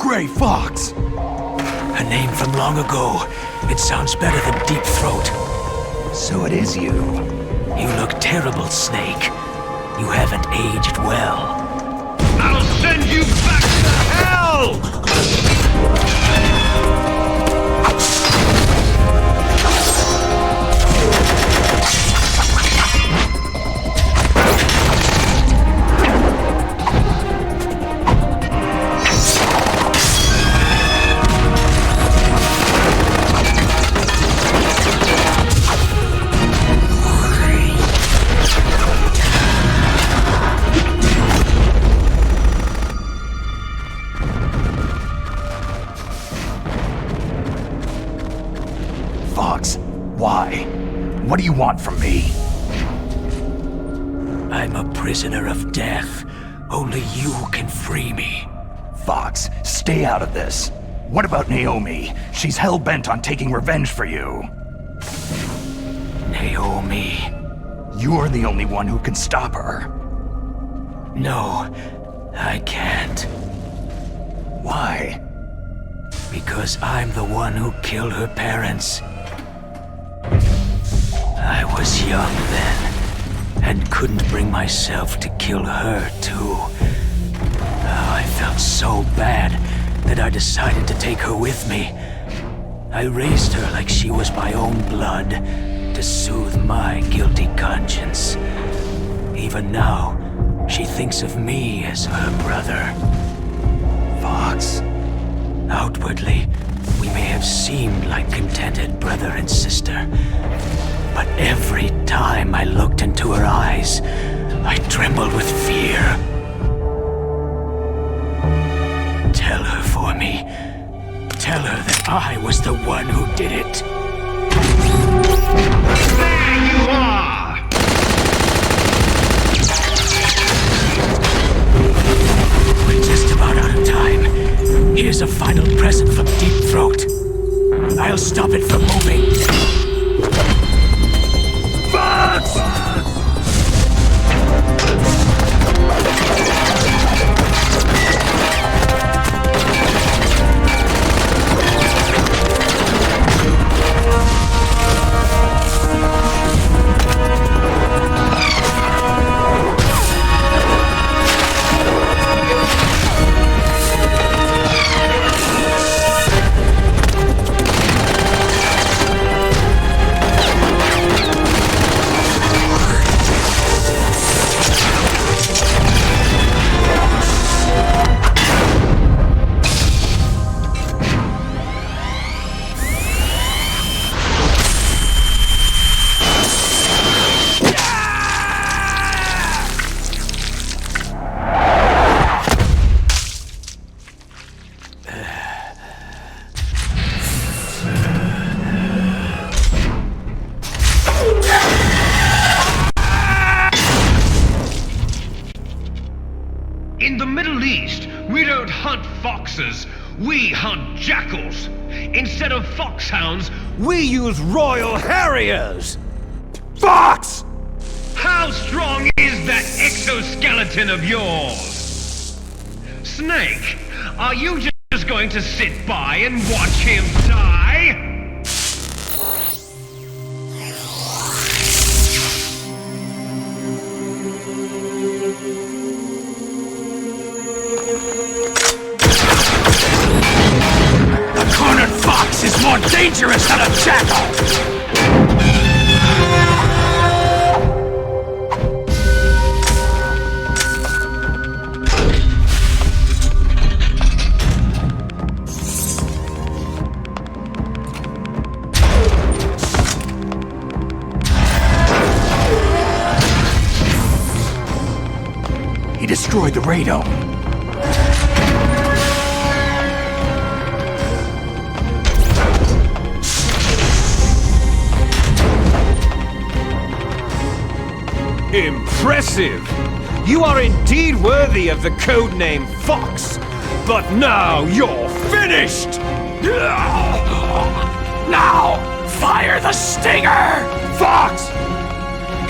Gray Fox! A name from long ago. It sounds better than Deep Throat. So it is you. You look terrible, Snake. You haven't aged well. I'll send you back to hell! Fox, why? What do you want from me? I'm a prisoner of death. Only you can free me. Fox, stay out of this. What about Naomi? She's hell-bent on taking revenge for you. Naomi. You're the only one who can stop her. No, I can't. Why? Because I'm the one who killed her parents. I was young then, and couldn't bring myself to kill her too. Oh, I felt so bad that I decided to take her with me. I raised her like she was my own blood, to soothe my guilty conscience. Even now, she thinks of me as her brother. Fox. Outwardly, we may have seemed like contented brother and sister. But every time I looked into her eyes, I trembled with fear. Tell her for me. Tell her that I was the one who did it. There you are! We're just about out of time. Here's a final present from Deep Throat. I'll stop it from moving. Fox! In the Middle East, we don't hunt foxes, we hunt jackals. Instead of foxhounds, we use royal harriers. Fox! How strong is that exoskeleton of yours? Snake, are you just going to sit by and watch him die? The cornered fox is more dangerous than a jackal! He destroyed the radome. Impressive! You are indeed worthy of the codename Fox, but now you're finished! Now, fire the stinger! Fox!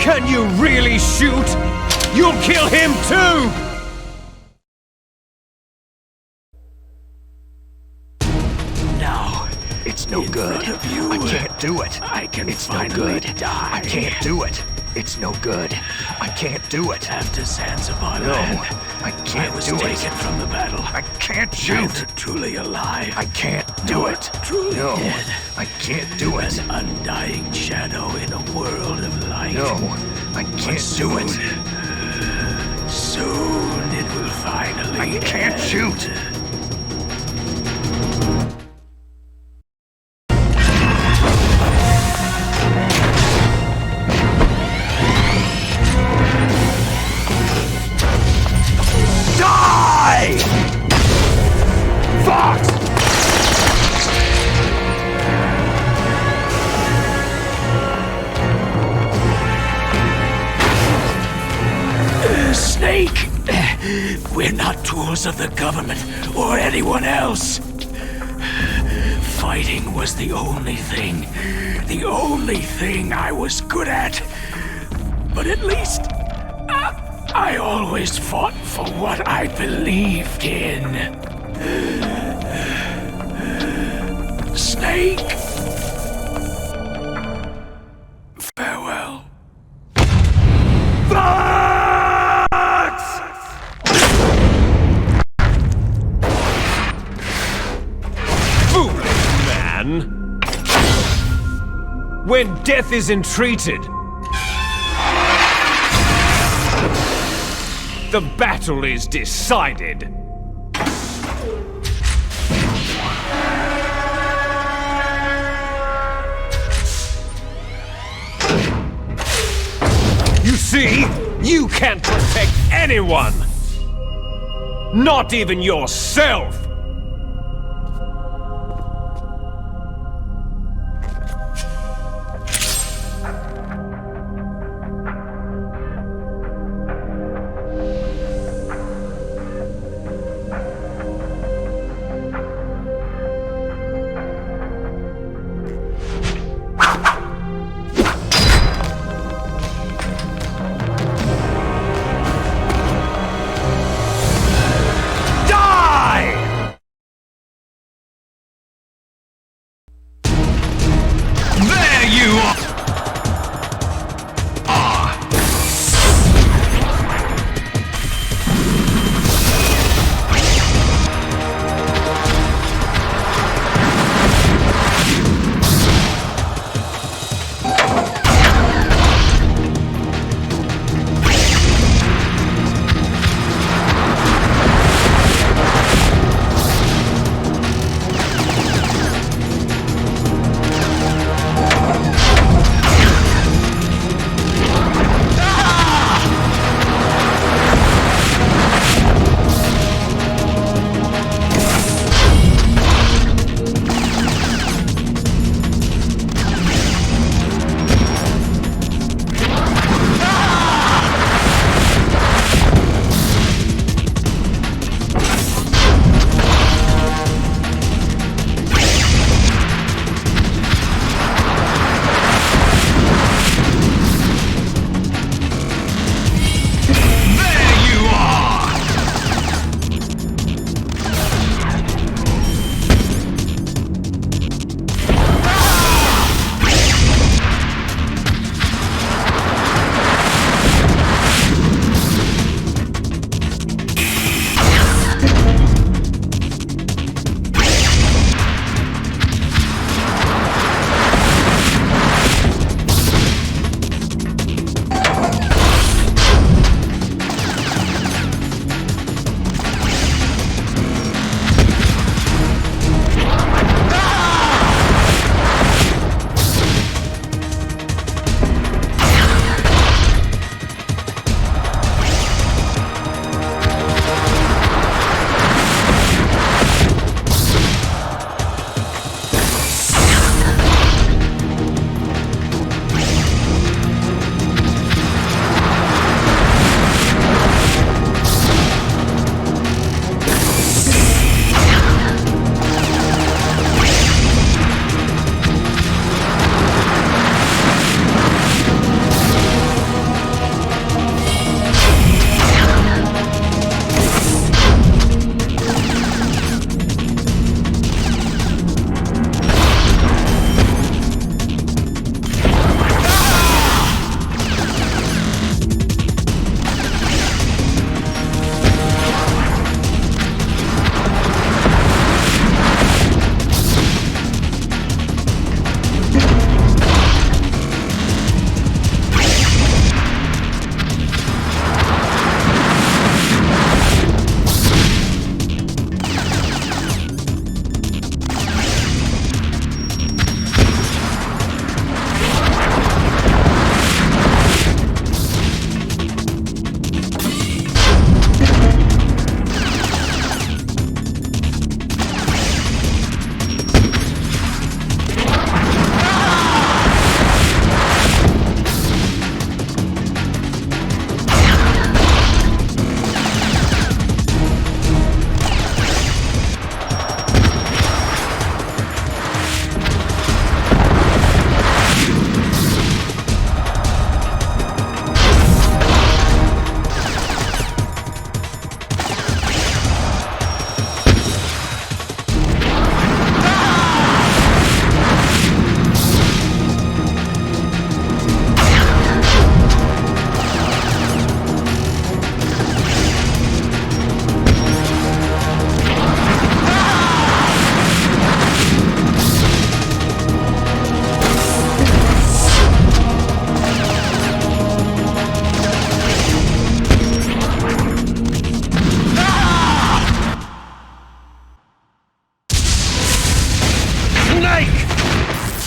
Can you really shoot? You'll kill him too! no In good. front of you, I can't do it. I can It's no finally good. die. I can't do it. It's no good. I can't do it. After Zanzibar No, land, I can't I was do taken it. from the battle. I can't shoot. Neither truly alive. I can't do nor it. Truly No, dead. I can't do it. An undying shadow in a world of light. No, I can't do it. Soon it will finally I can't end. shoot. Die! Fox! Snake! We're not tools of the government or anyone else. Fighting was the only thing I was good at. But at least I always fought for what I believed in. Snake! Farewell. Foolish man! When death is entreated, the battle is decided. You see, you can't protect anyone! Not even yourself! Die!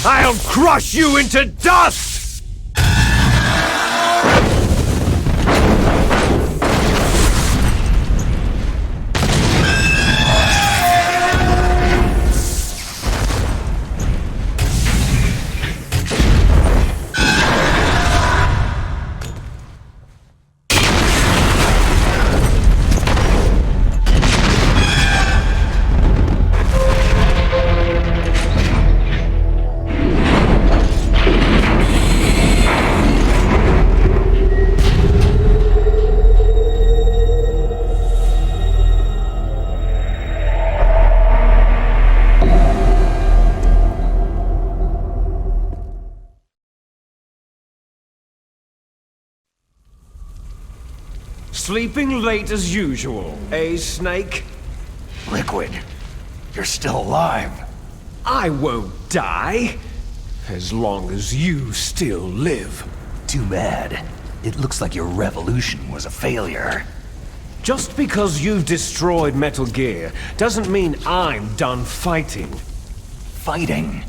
I'll crush you into dust! Sleeping late as usual, eh, Snake? Liquid, you're still alive. I won't die, as long as you still live. Too bad. It looks like your revolution was a failure. Just because you've destroyed Metal Gear doesn't mean I'm done fighting. Fighting?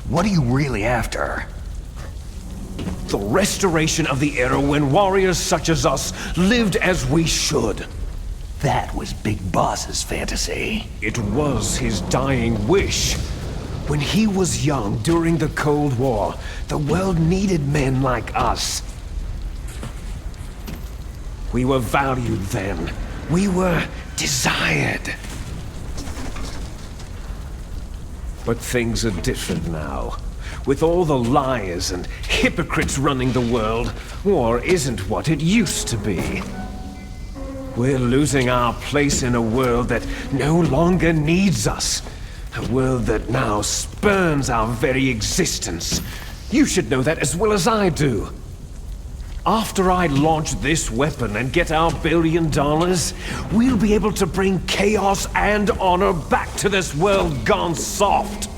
What are you really after? The restoration of the era when warriors such as us lived as we should. That was Big Boss's fantasy. It was his dying wish. When he was young during the Cold War, the world needed men like us. We were valued then. We were desired. But things are different now. With all the liars and hypocrites running the world, war isn't what it used to be. We're losing our place in a world that no longer needs us. A world that now spurns our very existence. You should know that as well as I do. After I launch this weapon and get our $1 billion, we'll be able to bring chaos and honor back to this world gone soft.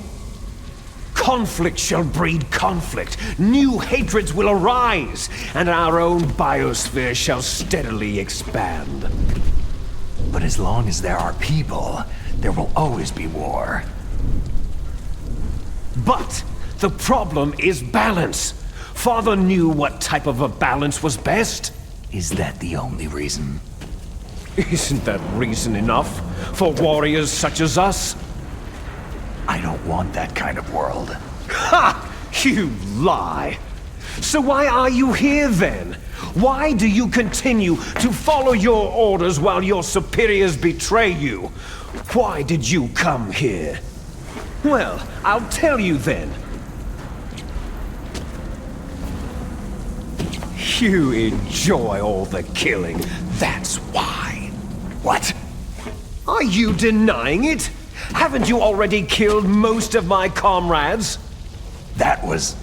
Conflict shall breed conflict, new hatreds will arise, and our own biosphere shall steadily expand. But as long as there are people, there will always be war. But the problem is balance. Father knew what type of a balance was best. Is that the only reason? Isn't that reason enough for warriors such as us? I don't want that kind of world. Ha! You lie! So why are you here then? Why do you continue to follow your orders while your superiors betray you? Why did you come here? Well, I'll tell you then. You enjoy all the killing, that's why. What? Are you denying it? Haven't you already killed most of my comrades? That was...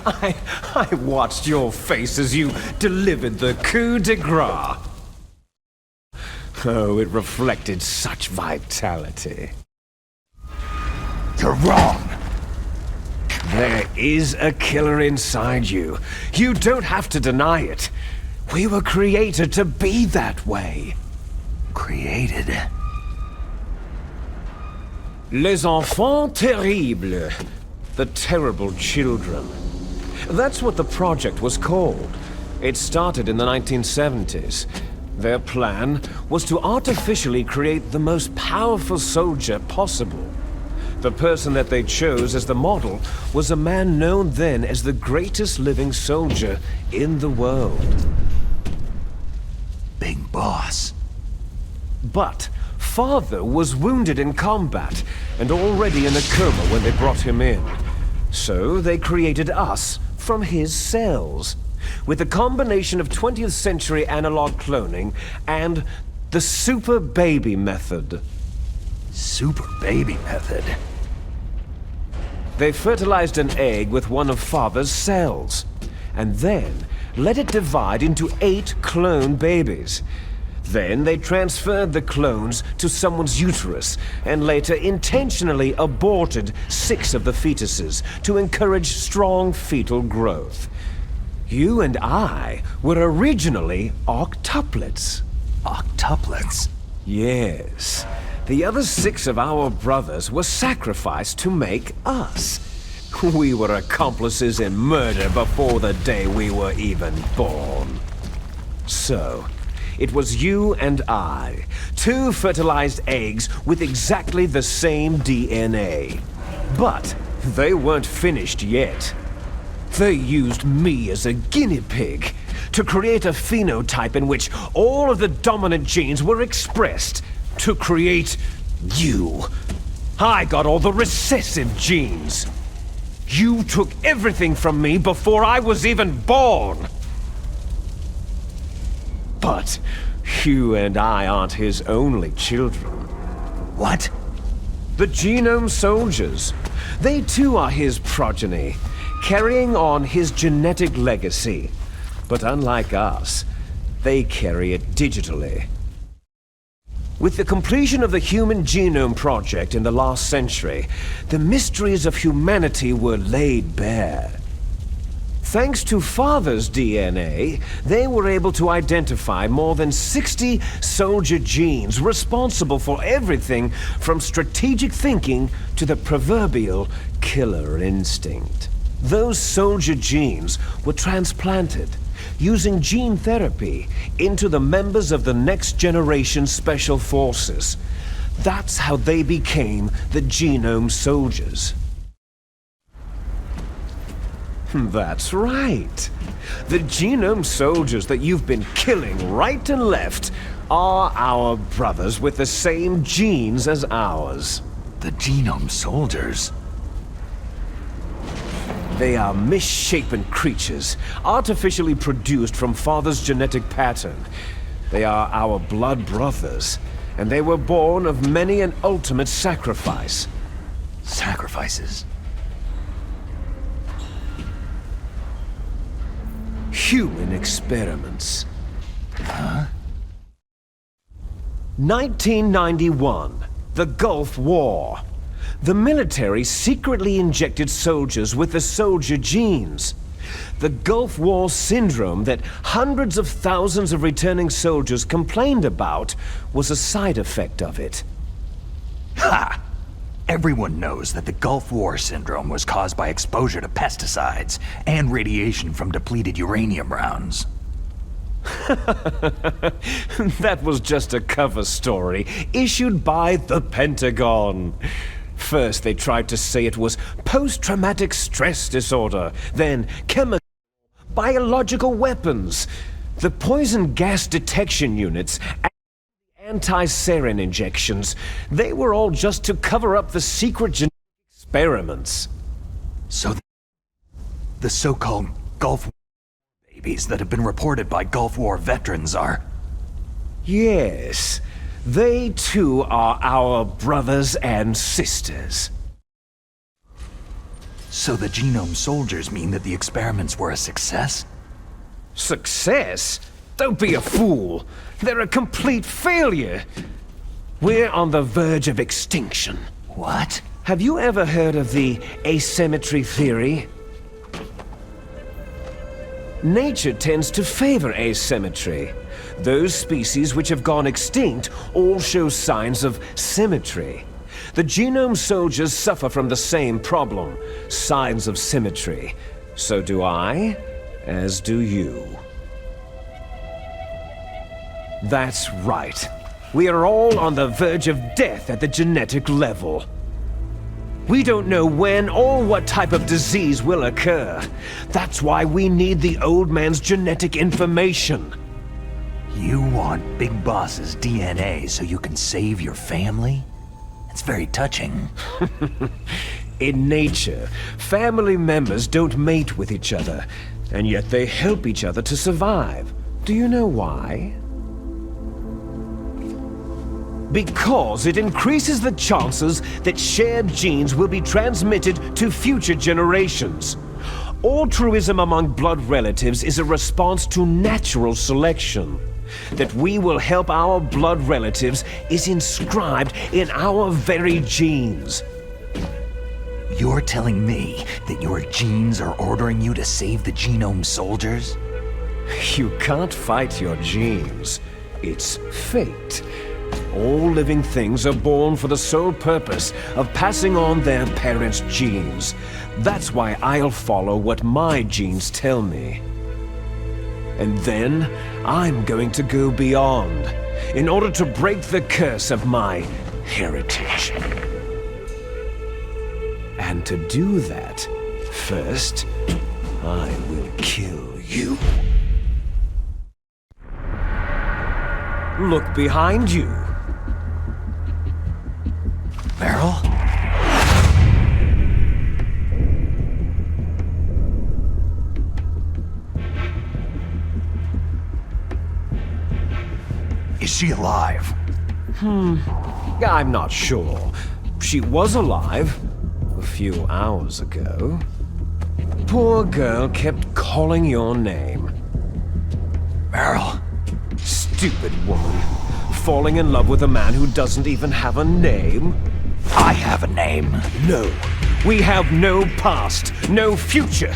I watched your face as you delivered the coup de grace. Oh, it reflected such vitality. You're wrong! There is a killer inside you. You don't have to deny it. We were created to be that way. Created? Les enfants terribles. The terrible children. That's what the project was called. It started in the 1970s. Their plan was to artificially create the most powerful soldier possible. The person that they chose as the model was a man known then as the greatest living soldier in the world. Big Boss. But Father was wounded in combat and already in a coma when they brought him in. So they created us from his cells, with a combination of 20th century analog cloning and the super baby method. Super baby method? They fertilized an egg with one of Father's cells, and then let it divide into 8 clone babies. Then they transferred the clones to someone's uterus, and later intentionally aborted 6 of the fetuses to encourage strong fetal growth. You and I were originally octuplets. Octuplets? Yes. The other 6 of our brothers were sacrificed to make us. We were accomplices in murder before the day we were even born. So, it was you and I, 2 fertilized eggs with exactly the same DNA. But they weren't finished yet. They used me as a guinea pig to create a phenotype in which all of the dominant genes were expressed to create you. I got all the recessive genes. You took everything from me before I was even born. But you and I aren't his only children. What? The Genome Soldiers. They too are his progeny, carrying on his genetic legacy. But unlike us, they carry it digitally. With the completion of the Human Genome Project in the last century, the mysteries of humanity were laid bare. Thanks to Father's DNA, they were able to identify more than 60 soldier genes responsible for everything from strategic thinking to the proverbial killer instinct. Those soldier genes were transplanted, using gene therapy, into the members of the next generation Special Forces. That's how they became the Genome Soldiers. That's right. The Genome Soldiers that you've been killing right and left are our brothers with the same genes as ours. The Genome Soldiers? They are misshapen creatures, artificially produced from Father's genetic pattern. They are our blood brothers, and they were born of many an ultimate sacrifice. Sacrifices? Human experiments. Huh? 1991, the Gulf War. The military secretly injected soldiers with the soldier genes. The Gulf War syndrome that hundreds of thousands of returning soldiers complained about was a side effect of it. Ha! Everyone knows that the Gulf War syndrome was caused by exposure to pesticides and radiation from depleted uranium rounds. That was just a cover story issued by the Pentagon. First, they tried to say it was post-traumatic stress disorder, then chemical, biological weapons. The poison gas detection units, anti-sarin injections, they were all just to cover up the secret genetic experiments. So the so-called Gulf War babies that have been reported by Gulf War veterans are... Yes. They too are our brothers and sisters. So the Genome Soldiers mean that the experiments were a success? Success? Don't be a fool. They're a complete failure. We're on the verge of extinction. What? Have you ever heard of the asymmetry theory? Nature tends to favor asymmetry. Those species which have gone extinct all show signs of symmetry. The Genome Soldiers suffer from the same problem, signs of symmetry. So do I, as do you. That's right. We are all on the verge of death at the genetic level. We don't know when or what type of disease will occur. That's why we need the old man's genetic information. You want Big Boss's DNA so you can save your family? It's very touching. In nature, family members don't mate with each other, and yet they help each other to survive. Do you know why? Because it increases the chances that shared genes will be transmitted to future generations. Altruism among blood relatives is a response to natural selection. That we will help our blood relatives is inscribed in our very genes. You're telling me that your genes are ordering you to save the Genome Soldiers? You can't fight your genes. It's fate. All living things are born for the sole purpose of passing on their parents' genes. That's why I'll follow what my genes tell me. And then I'm going to go beyond in order to break the curse of my heritage. And to do that, first, I will kill you. Look behind you. Meryl? Is she alive? I'm not sure. She was alive a few hours ago. Poor girl kept calling your name. Meryl? Stupid woman. Falling in love with a man who doesn't even have a name? I have a name. No. We have no past, no future.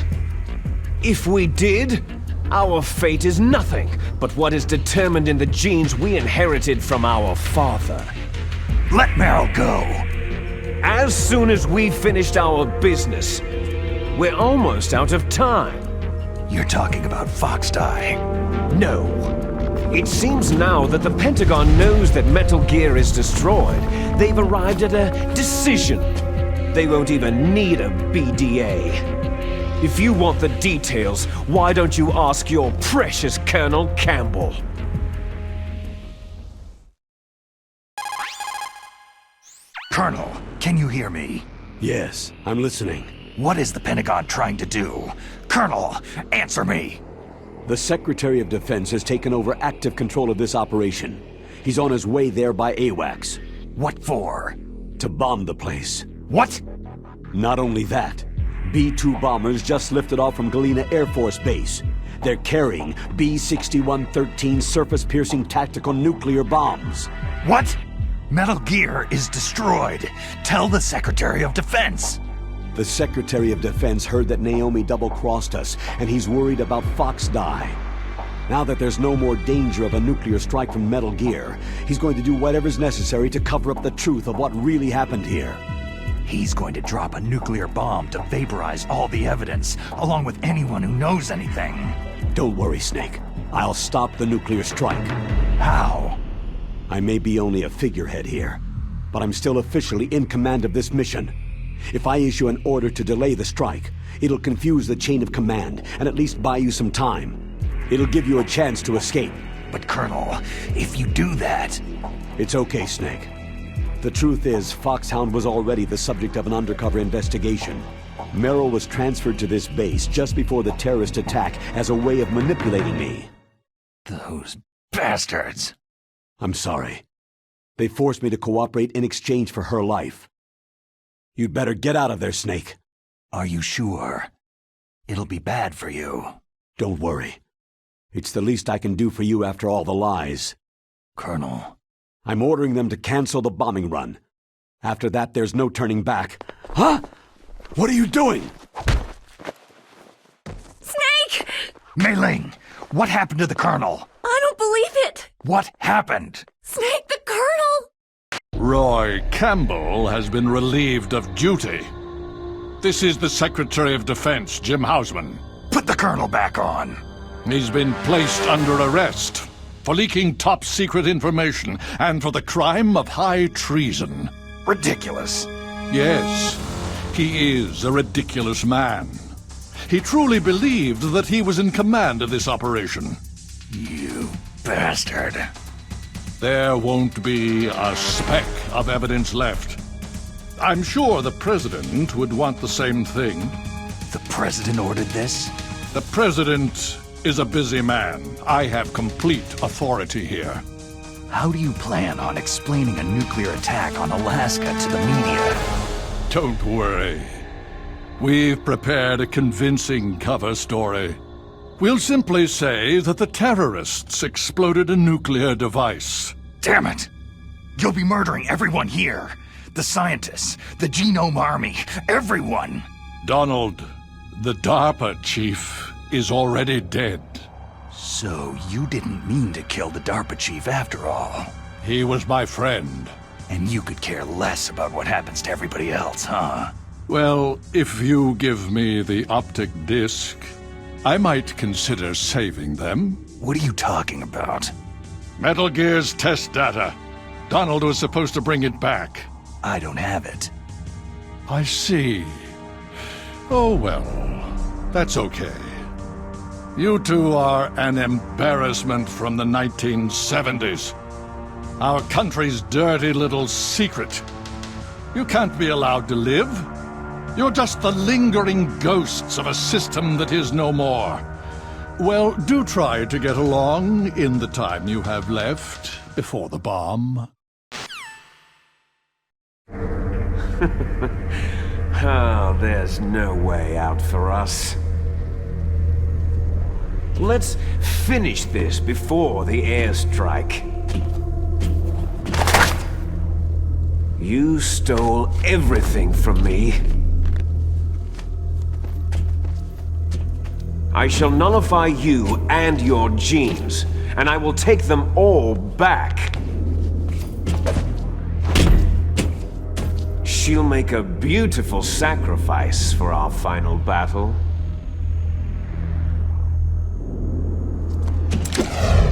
If we did, our fate is nothing but what is determined in the genes we inherited from our father. Let Meryl go. As soon as we finished our business, we're almost out of time. You're talking about Foxdie. No. It seems now that the Pentagon knows that Metal Gear is destroyed. They've arrived at a decision. They won't even need a BDA. If you want the details, why don't you ask your precious Colonel Campbell? Colonel, can you hear me? Yes, I'm listening. What is the Pentagon trying to do? Colonel, answer me! The Secretary of Defense has taken over active control of this operation. He's on his way there by AWACS. What for? To bomb the place. What? Not only that, B-2 bombers just lifted off from Galena Air Force Base. They're carrying B-6113 surface-piercing tactical nuclear bombs. What? Metal Gear is destroyed. Tell the Secretary of Defense. The Secretary of Defense heard that Naomi double-crossed us, and he's worried about Foxdie. Now that there's no more danger of a nuclear strike from Metal Gear, he's going to do whatever's necessary to cover up the truth of what really happened here. He's going to drop a nuclear bomb to vaporize all the evidence, along with anyone who knows anything. Don't worry, Snake. I'll stop the nuclear strike. How? I may be only a figurehead here, but I'm still officially in command of this mission. If I issue an order to delay the strike, it'll confuse the chain of command and at least buy you some time. It'll give you a chance to escape. But Colonel, if you do that... It's okay, Snake. The truth is, Foxhound was already the subject of an undercover investigation. Merrill was transferred to this base just before the terrorist attack as a way of manipulating me. Those bastards! I'm sorry. They forced me to cooperate in exchange for her life. You'd better get out of there, Snake. Are you sure? It'll be bad for you. Don't worry. It's the least I can do for you after all the lies. Colonel. I'm ordering them to cancel the bombing run. After that, there's no turning back. Huh? What are you doing? Snake! Mei Ling, what happened to the Colonel? I don't believe it! What happened? Snake, the Colonel! Roy Campbell has been relieved of duty. This is the Secretary of Defense, Jim Hausman. Put the Colonel back on. He's been placed under arrest for leaking top-secret information and for the crime of high treason. Ridiculous. Yes, he is a ridiculous man. He truly believed that he was in command of this operation. You bastard. There won't be a speck of evidence left. I'm sure the President would want the same thing. The President ordered this? The President is a busy man. I have complete authority here. How do you plan on explaining a nuclear attack on Alaska to the media? Don't worry. We've prepared a convincing cover story. We'll simply say that the terrorists exploded a nuclear device. Damn it! You'll be murdering everyone here. The scientists, the Genome Army, everyone! Donald, the DARPA chief, is already dead. So you didn't mean to kill the DARPA chief after all? He was my friend. And you could care less about what happens to everybody else, huh? Well, if you give me the optic disc, I might consider saving them. What are you talking about? Metal Gear's test data. Donald was supposed to bring it back. I don't have it. I see. Oh well, that's okay. You two are an embarrassment from the 1970s. Our country's dirty little secret. You can't be allowed to live. You're just the lingering ghosts of a system that is no more. Well, do try to get along in the time you have left before the bomb. Oh, there's no way out for us. Let's finish this before the airstrike. You stole everything from me. I shall nullify you and your genes, and I will take them all back. She'll make a beautiful sacrifice for our final battle.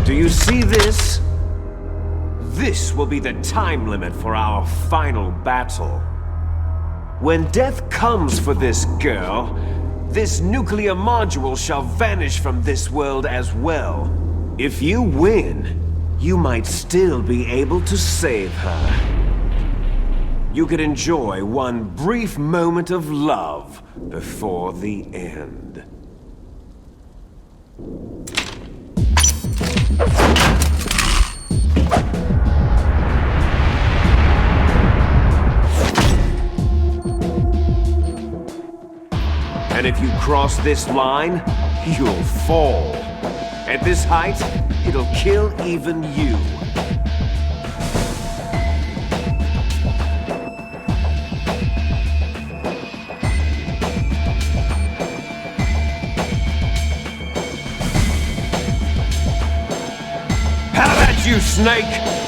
Do you see this? This will be the time limit for our final battle. When death comes for this girl, this nuclear module shall vanish from this world as well. If you win, you might still be able to save her. You could enjoy one brief moment of love before the end. And if you cross this line, you'll fall. At this height, it'll kill even you. How about you, Snake?